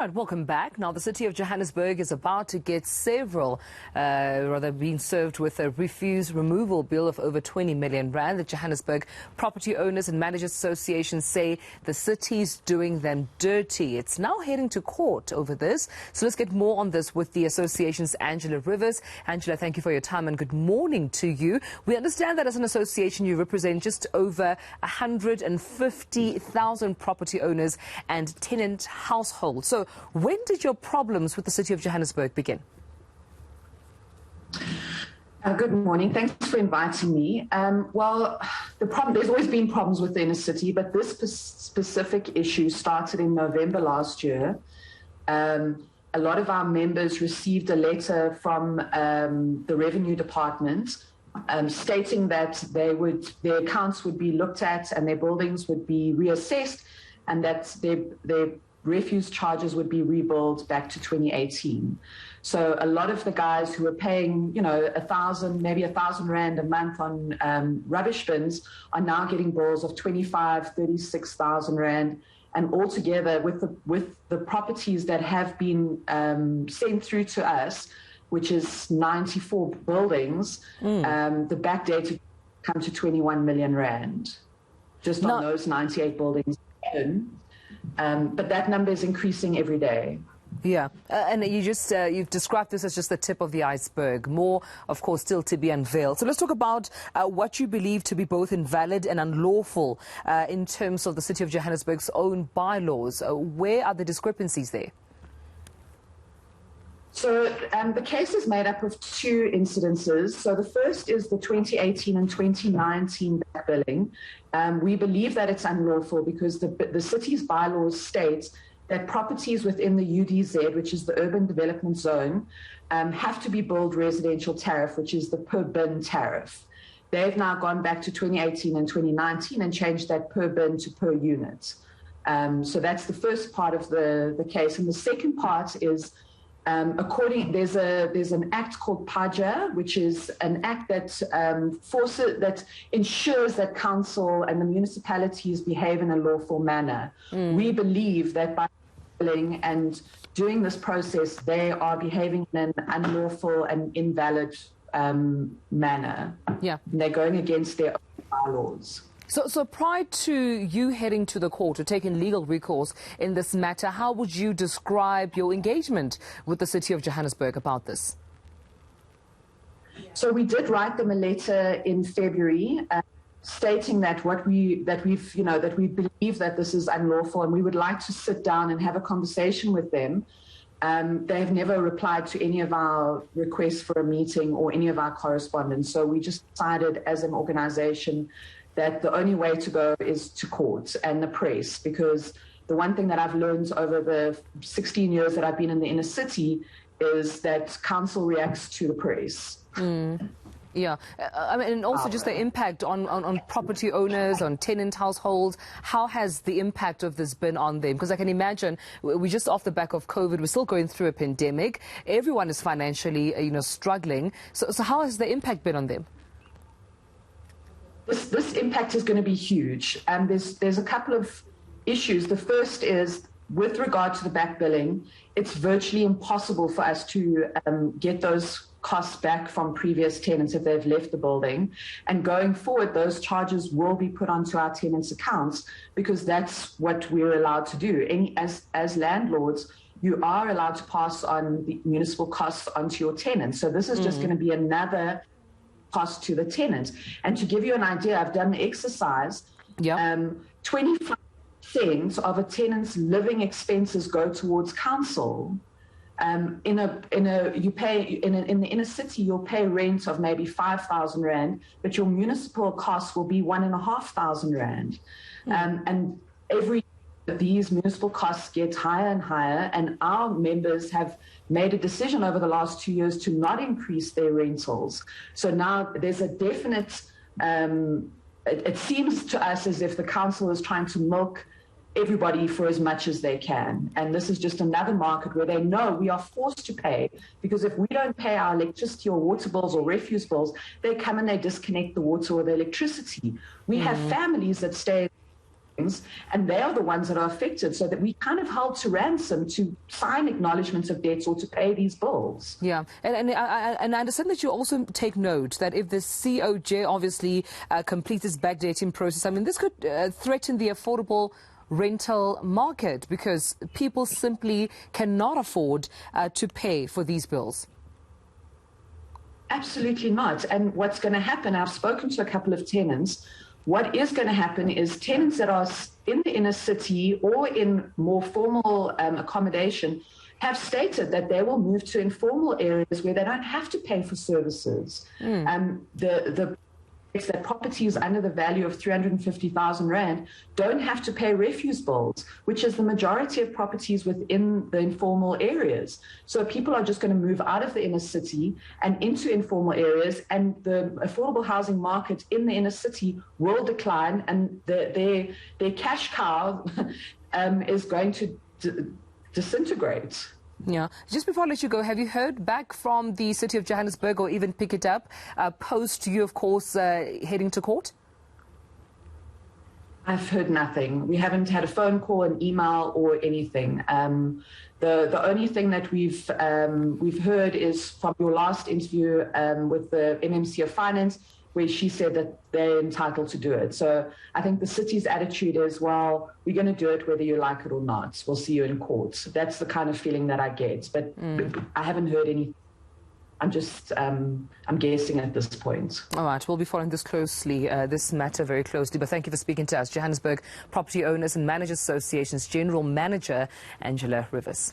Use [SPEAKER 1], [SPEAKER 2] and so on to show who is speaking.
[SPEAKER 1] Right, welcome back. Now, the City of Johannesburg is about to get being served with a refuse removal bill of over 20 million rand. The Johannesburg Property Owners and Managers Association say the city's doing them dirty. It's now heading to court over this. So let's get more on this with the association's Angela Rivers. Angela, thank you for your time and good morning to you. We understand that as an association, you represent just over 150,000 property owners and tenant households. So when did your problems with the City of Johannesburg begin?
[SPEAKER 2] Good morning. Thanks for inviting me. There's always been problems with the inner city, but this specific issue started in November last year. A lot of our members received a letter from the Revenue Department stating that their accounts would be looked at and their buildings would be reassessed, and that their refuse charges would be rebilled back to 2018. So a lot of the guys who were paying, maybe 1,000 rand a month on rubbish bins are now getting bills of 25, 36,000 rand. And altogether, with the properties that have been sent through to us, which is 94 buildings, the back data come to 21 million rand, just on those 98 buildings. But that number is increasing every day.
[SPEAKER 1] Yeah, and you've described this as just the tip of the iceberg. More, of course, still to be unveiled. So let's talk about what you believe to be both invalid and unlawful in terms of the City of Johannesburg's own bylaws. Where are the discrepancies there?
[SPEAKER 2] So the case is made up of two incidences. So the first is the 2018 and 2019 back billing. We believe that it's unlawful because the city's bylaws state that properties within the UDZ, which is the Urban Development Zone, have to be billed residential tariff, which is the per bin tariff. They've now gone back to 2018 and 2019 and changed that per bin to per unit. So that's the first part of the case. And the second part is there's an act called CoJ, which is an act that ensures that council and the municipalities behave in a lawful manner. We believe that by billing and doing this process, they are behaving in an unlawful and invalid manner. Yeah, and they're going against their own bylaws.
[SPEAKER 1] So prior to you heading to the court or taking legal recourse in this matter, how would you describe your engagement with the City of Johannesburg about this?
[SPEAKER 2] So we did write them a letter in February stating that we believe that this is unlawful and we would like to sit down and have a conversation with them. They have never replied to any of our requests for a meeting or any of our correspondence. So we just decided as an organization that the only way to go is to court and the press, because the one thing that I've learned over the 16 years that I've been in the inner city is that council reacts to the press.
[SPEAKER 1] Yeah, and also just the impact on property owners, on tenant households. How has the impact of this been on them? Because I can imagine we're just off the back of COVID. We're still going through a pandemic. Everyone is financially, struggling. So how has the impact been on them?
[SPEAKER 2] This impact is going to be huge. And there's a couple of issues. The first is with regard to the back billing, it's virtually impossible for us to get those costs back from previous tenants if they've left the building. And going forward, those charges will be put onto our tenants' accounts because that's what we're allowed to do. As landlords, you are allowed to pass on the municipal costs onto your tenants. So this is just going to be another cost to the tenant. And to give you an idea, I've done the exercise. 25% of a tenant's living expenses go towards council. In the inner city, you'll pay rent of maybe 5,000 rand, but your municipal costs will be 1,500 rand. And every these municipal costs get higher and higher, and our members have made a decision over the last 2 years to not increase their rentals. So now there's a definite, it seems to us as if the council is trying to milk everybody for as much as they can. And this is just another market where they know we are forced to pay, because if we don't pay our electricity or water bills or refuse bills, they come and they disconnect the water or the electricity. We have families that stay and they are the ones that are affected, so that we kind of held to ransom to sign acknowledgements of debts or to pay these bills.
[SPEAKER 1] Yeah, and I understand that you also take note that if the CoJ obviously completes its backdating process, I mean, this could threaten the affordable rental market because people simply cannot afford to pay for these bills.
[SPEAKER 2] Absolutely not. And what's going to happen, I've spoken to a couple of tenants. What is going to happen is tenants that are in the inner city or in more formal accommodation have stated that they will move to informal areas where they don't have to pay for services. That properties under the value of 350,000 Rand don't have to pay refuse bills, which is the majority of properties within the informal areas. So people are just going to move out of the inner city and into informal areas, and the affordable housing market in the inner city will decline, and their cash cow is going to disintegrate.
[SPEAKER 1] Yeah. Just before I let you go, have you heard back from the City of Johannesburg or even Pitiktup post you, of course, heading to court?
[SPEAKER 2] I've heard nothing. We haven't had a phone call, an email, or anything. The only thing that we've heard is from your last interview with the MMC of Finance, where she said that they're entitled to do it. So I think the city's attitude is, well, we're going to do it whether you like it or not. We'll see you in court. That's the kind of feeling that I get. But I haven't heard anything. I'm just, I'm guessing at this point.
[SPEAKER 1] All right, we'll be following this closely, this matter very closely. But thank you for speaking to us. Johannesburg Property Owners and Managers Association's General Manager, Angela Rivers.